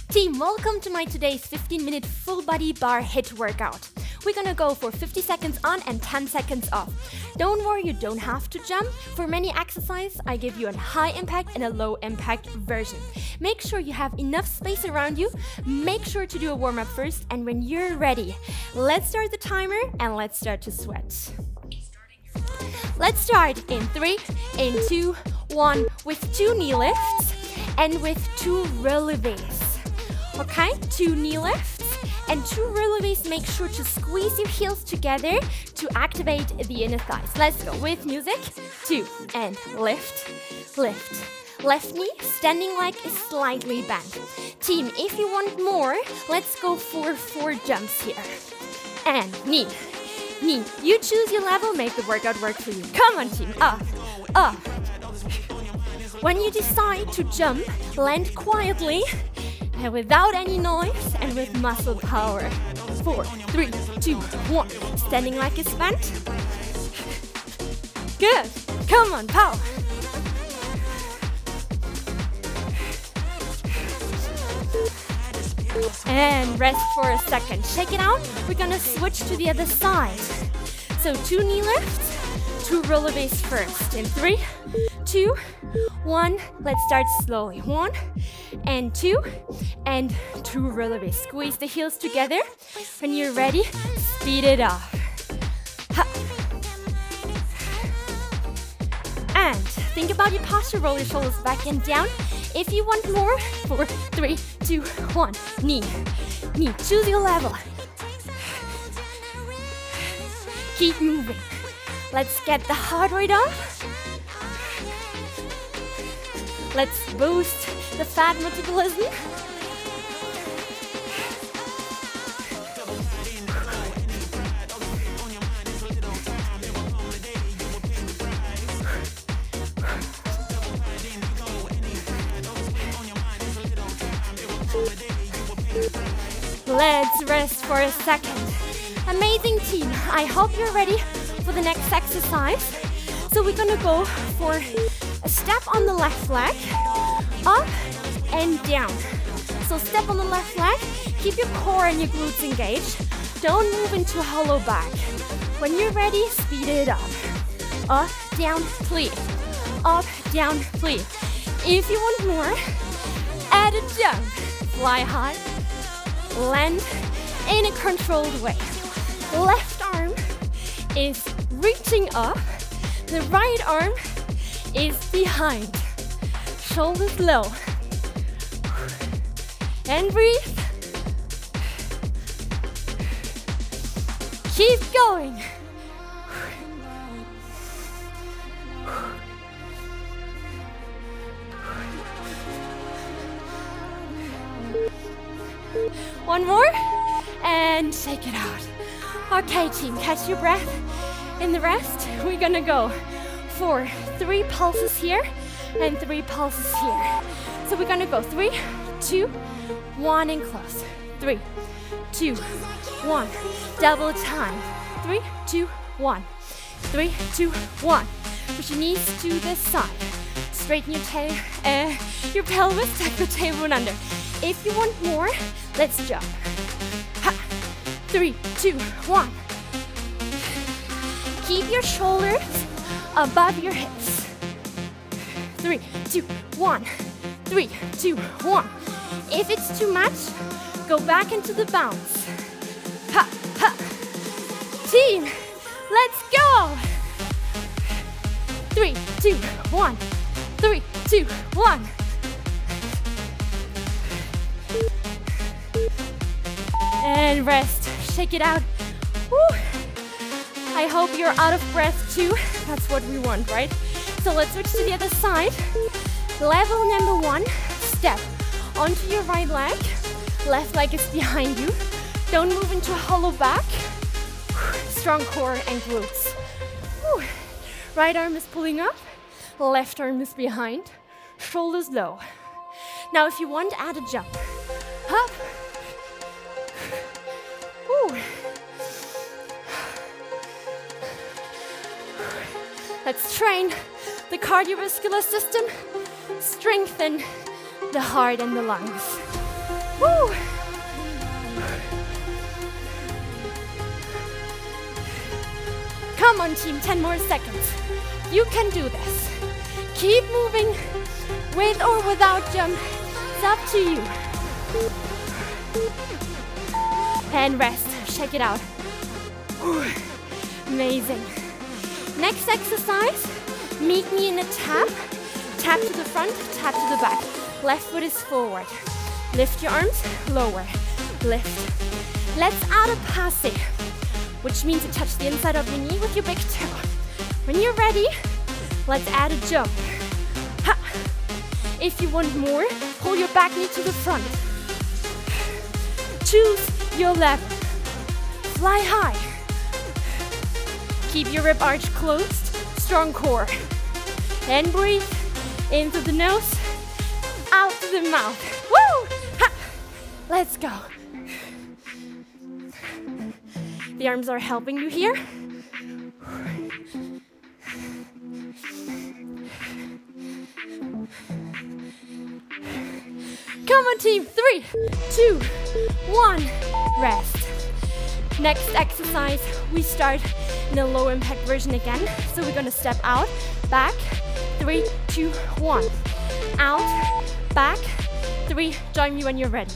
Team, welcome to my today's 15-minute full body bar hit workout. We're gonna go for 50 seconds on and 10 seconds off. Don't worry, you don't have to jump. For many exercises, I give you a high impact and a low impact version. Make sure you have enough space around you. Make sure to do a warm up first, and when you're ready, let's start the timer and let's start to sweat. Let's start in 3, in 2, 1 with 2 knee lifts and with 2 releves. Okay, 2 knee lifts and 2 releves. Make sure to squeeze your heels together to activate the inner thighs. Let's go with music. 2 and lift, lift. Left knee, standing leg is slightly bent. Team, if you want more, let's go for 4 jumps here. And knee, knee. You choose your level, make the workout work for you. Come on, team. Up, up. When you decide to jump, land quietly and without any noise and with muscle power. 4, 3, 2, 1. Standing leg is bent. Good. Come on, power. And rest for a second. Shake it out. We're gonna switch to the other side. So 2 knee lifts, 2 releves first. In 3, 2, 1. Let's start slowly. 1 and 2 and 2 releves. Squeeze the heels together. When you're ready, speed it up. Ha. And think about your posture. Roll your shoulders back and down. If you want more, 4, 3, 2, 1. Knee, knee. Choose your level. Keep moving. Let's get the heart rate up. Let's boost the fat metabolism. Let's rest for a second. Amazing, team. I hope you're ready for the next exercise. So we're gonna go for a step on the left leg, up and down. So step on the left leg, keep your core and your glutes engaged. Don't move into a hollow back. When you're ready, speed it up. Up, down, please. Up, down, please. If you want more, add a jump. Fly high, land in a controlled way. Left arm is reaching up, the right arm is behind. Shoulders low. And breathe. Keep going. One more, and shake it out. Okay, team, catch your breath. In the rest, we're gonna go for 3 pulses here and 3 pulses here. So we're gonna go 3, 2, 1, and close. 3, 2, 1. Double time. 3, 2, 1. 3, 2, 1. Push your knees to the side. Straighten your pelvis, tuck your tailbone under. If you want more, let's jump. Ha. 3, 2, 1. Keep your shoulders above your hips. 3, 2, 1. 3, 2, 1. If it's too much, go back into the bounce. Ha, ha. Team, let's go. 3, 2, 1. 3, 2, 1. And rest. Shake it out. Woo. I hope you're out of breath too. That's what we want, right? So let's switch to the other side. Level number 1, step onto your right leg. Left leg is behind you. Don't move into a hollow back. Strong core and glutes. Woo. Right arm is pulling up. Left arm is behind. Shoulders low. Now if you want, add a jump. Up. Woo. Let's train the cardiovascular system, strengthen the heart and the lungs. Woo. Come on, team, 10 more seconds. You can do this. Keep moving with or without jump. It's up to you. And rest. Check it out. Whew. Amazing. Next exercise, meet me in a tap. Tap to the front, tap to the back. Left foot is forward. Lift your arms, lower. Lift. Let's add a passe, which means you touch the inside of your knee with your big toe. When you're ready, let's add a jump. Ha. If you want more, pull your back knee to the front. Choose your level. Fly high. Keep your rib arch closed, strong core. And breathe into the nose, out to the mouth. Woo! Ha. Let's go. The arms are helping you here. Come on, team. 3, 2, 1. Rest. Next exercise, we start in a low impact version again. So we're gonna step out, back, 3, 2, 1. Out, back, 3, join me when you're ready.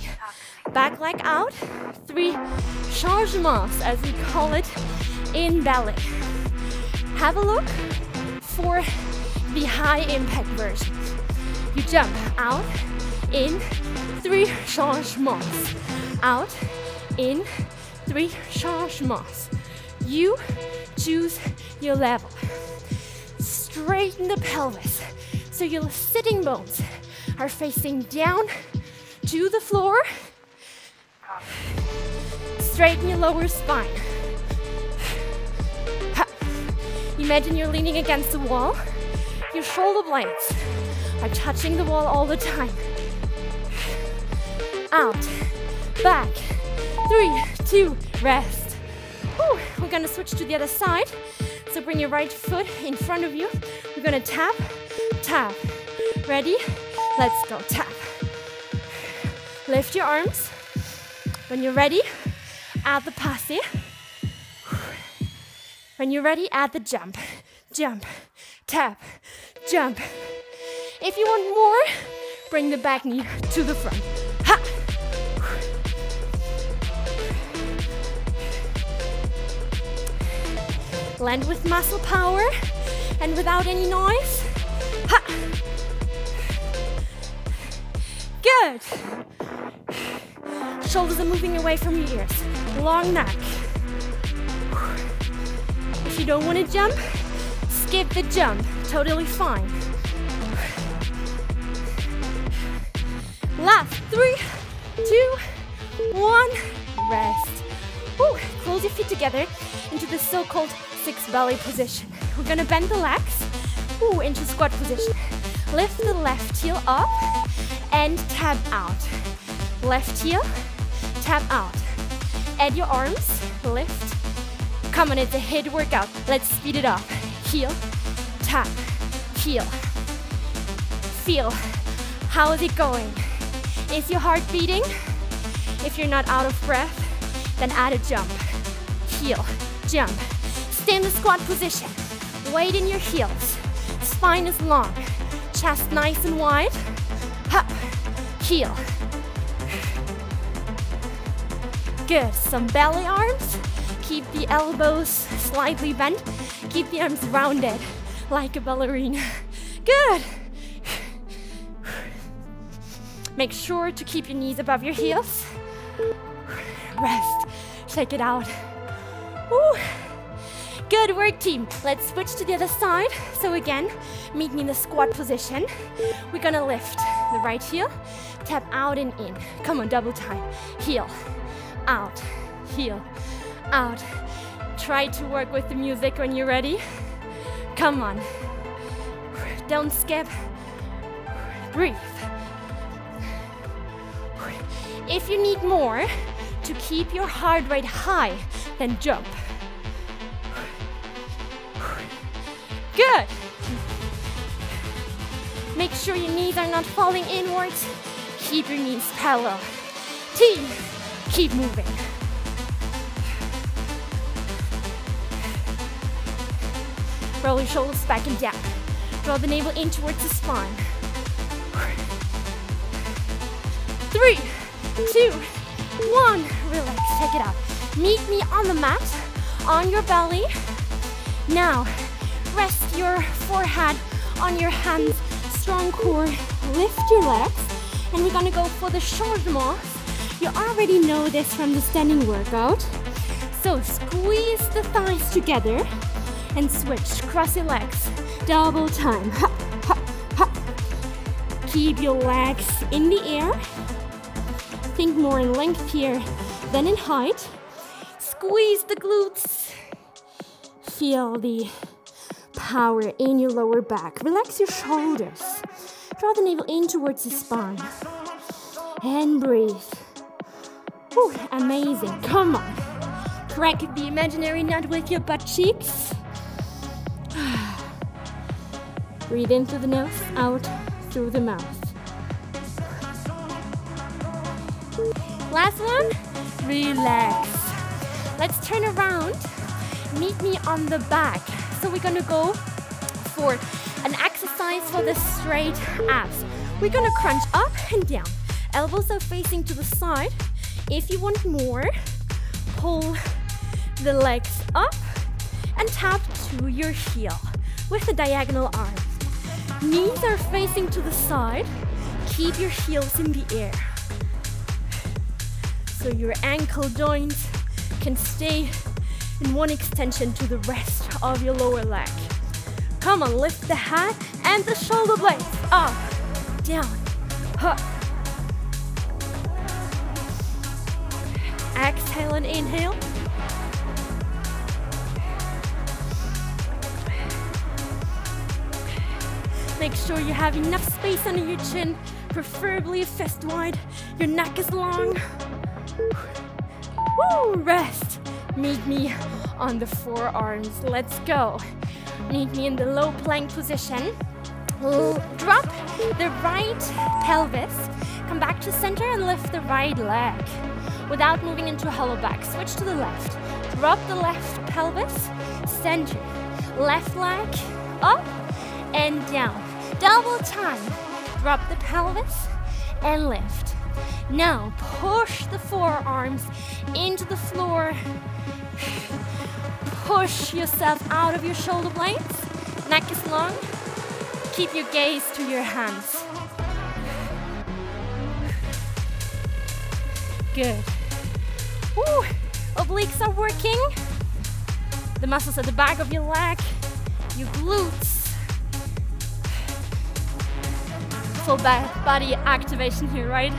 Back leg out, 3 changements, as we call it in ballet. Have a look for the high impact version. You jump out, in, 3 changements. Out, in, 3 changements. You choose your level. Straighten the pelvis so your sitting bones are facing down to the floor. Straighten your lower spine. Ha. Imagine you're leaning against the wall. Your shoulder blades are touching the wall all the time. Out, back, 3, 2, rest. Whew. We're gonna switch to the other side. So bring your right foot in front of you. We're gonna tap, tap. Ready? Let's go, tap. Lift your arms. When you're ready, add the passe. When you're ready, add the jump. Jump, tap, jump. If you want more, bring the back knee to the front. Ha! Land with muscle power and without any noise. Ha! Good. Shoulders are moving away from your ears. Long neck. If you don't want to jump, skip the jump. Totally fine. Last 3, 2, 1. Rest. Woo. Close your feet together into the so-called 6 belly position. We're gonna bend the legs into squat position. Lift the left heel up and tap out. Left heel, tap out. Add your arms, lift. Come on, it's a HIIT workout. Let's speed it up. Heel, tap, heel. Feel. How is it going? Is your heart beating? If you're not out of breath, then add a jump. Heel, jump. Stay in the squat position. Weight in your heels. Spine is long. Chest nice and wide. Up, heel. Good. Some belly arms. Keep the elbows slightly bent. Keep the arms rounded like a ballerina. Good. Make sure to keep your knees above your heels. Rest. Shake it out. Woo. Good work, team. Let's switch to the other side. So again, meet me in the squat position. We're gonna lift the right heel, tap out and in. Come on, double time. Heel, out, heel, out. Try to work with the music when you're ready. Come on. Don't skip. Breathe. If you need more to keep your heart rate high, then jump. Good. Make sure your knees are not falling inwards. Keep your knees parallel. Team, keep moving. Roll your shoulders back and down. Draw the navel in towards the spine. 3, 2, 1. Relax, take it out. Meet me on the mat, on your belly. Now, rest your forehead on your hands, strong core, lift your legs, and we're gonna go for the chargement. You already know this from the standing workout. So squeeze the thighs together and switch, cross your legs, double time. Ha, ha, ha. Keep your legs in the air. Think more in length here than in height. Squeeze the glutes. Feel the power in your lower back. Relax your shoulders. Draw the navel in towards the spine. And breathe. Whew, amazing. Come on. Crack the imaginary nut with your butt cheeks. Breathe in through the nose, out through the mouth. Last one. Relax. Let's turn around. Meet me on the back. So we're gonna go for an exercise for the straight abs. We're gonna crunch up and down. Elbows are facing to the side. If you want more, pull the legs up and tap to your heel with the diagonal arm. Knees are facing to the side. Keep your heels in the air. So your ankle joints can stay in one extension to the rest of your lower leg. Come on, lift the head and the shoulder blades. Up, down, up. Exhale and inhale. Make sure you have enough space under your chin, preferably a fist wide. Your neck is long. Woo, rest. Meet me on the forearms. Let's go. Meet me in the low plank position. Drop the right pelvis. Come back to center and lift the right leg without moving into a hollow back. Switch to the left. Drop the left pelvis. Center. Left leg up and down. Double time. Drop the pelvis and lift. Now push the forearms into the floor. Push yourself out of your shoulder blades. Neck is long. Keep your gaze to your hands. Good. Woo. Obliques are working. The muscles at the back of your leg. Your glutes. Full body activation here, right?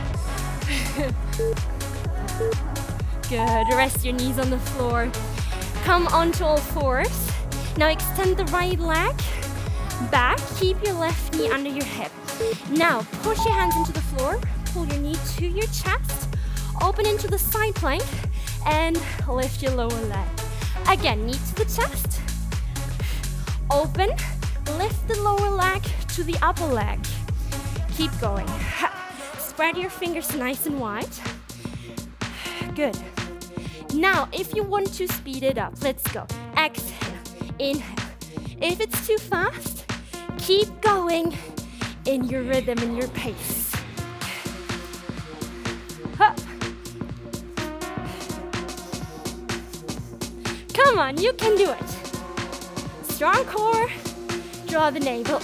Good. Rest your knees on the floor. Come onto all fours. Now extend the right leg back. Keep your left knee under your hip. Now push your hands into the floor. Pull your knee to your chest. Open into the side plank and lift your lower leg. Again, knee to the chest. Open. Lift the lower leg to the upper leg. Keep going. Spread your fingers nice and wide. Good. Now, if you want to speed it up, let's go. Exhale, inhale. If it's too fast, keep going in your rhythm, in your pace. Hup. Come on, you can do it. Strong core. Draw the navel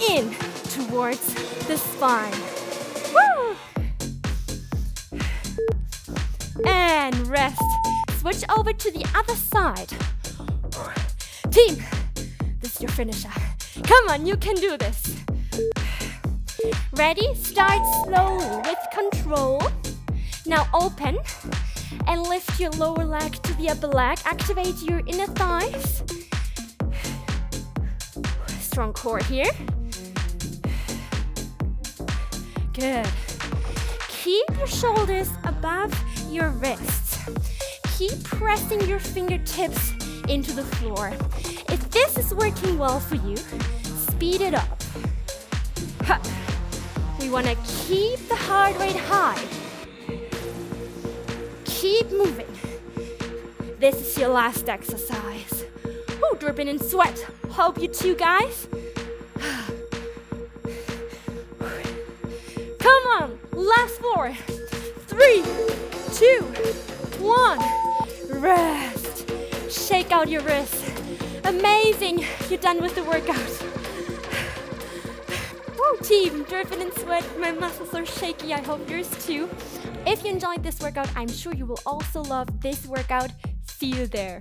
in towards the spine. Woo! And rest. Switch over to the other side. Team, this is your finisher. Come on, you can do this. Ready? Start slowly with control. Now open and lift your lower leg to the upper leg. Activate your inner thighs. Strong core here. Good. Keep your shoulders above your wrists. Keep pressing your fingertips into the floor. If this is working well for you, speed it up. Ha. We want to keep the heart rate high. keep moving. This is your last exercise. Ooh, dripping in sweat. Hope you too, guys. Come on, last 4, 3, 2, 1. Rest. Shake out your wrists. Amazing, you're done with the workout. Woo, team, dripping in sweat. My muscles are shaky, I hope yours too. If you enjoyed this workout, I'm sure you will also love this workout. See you there.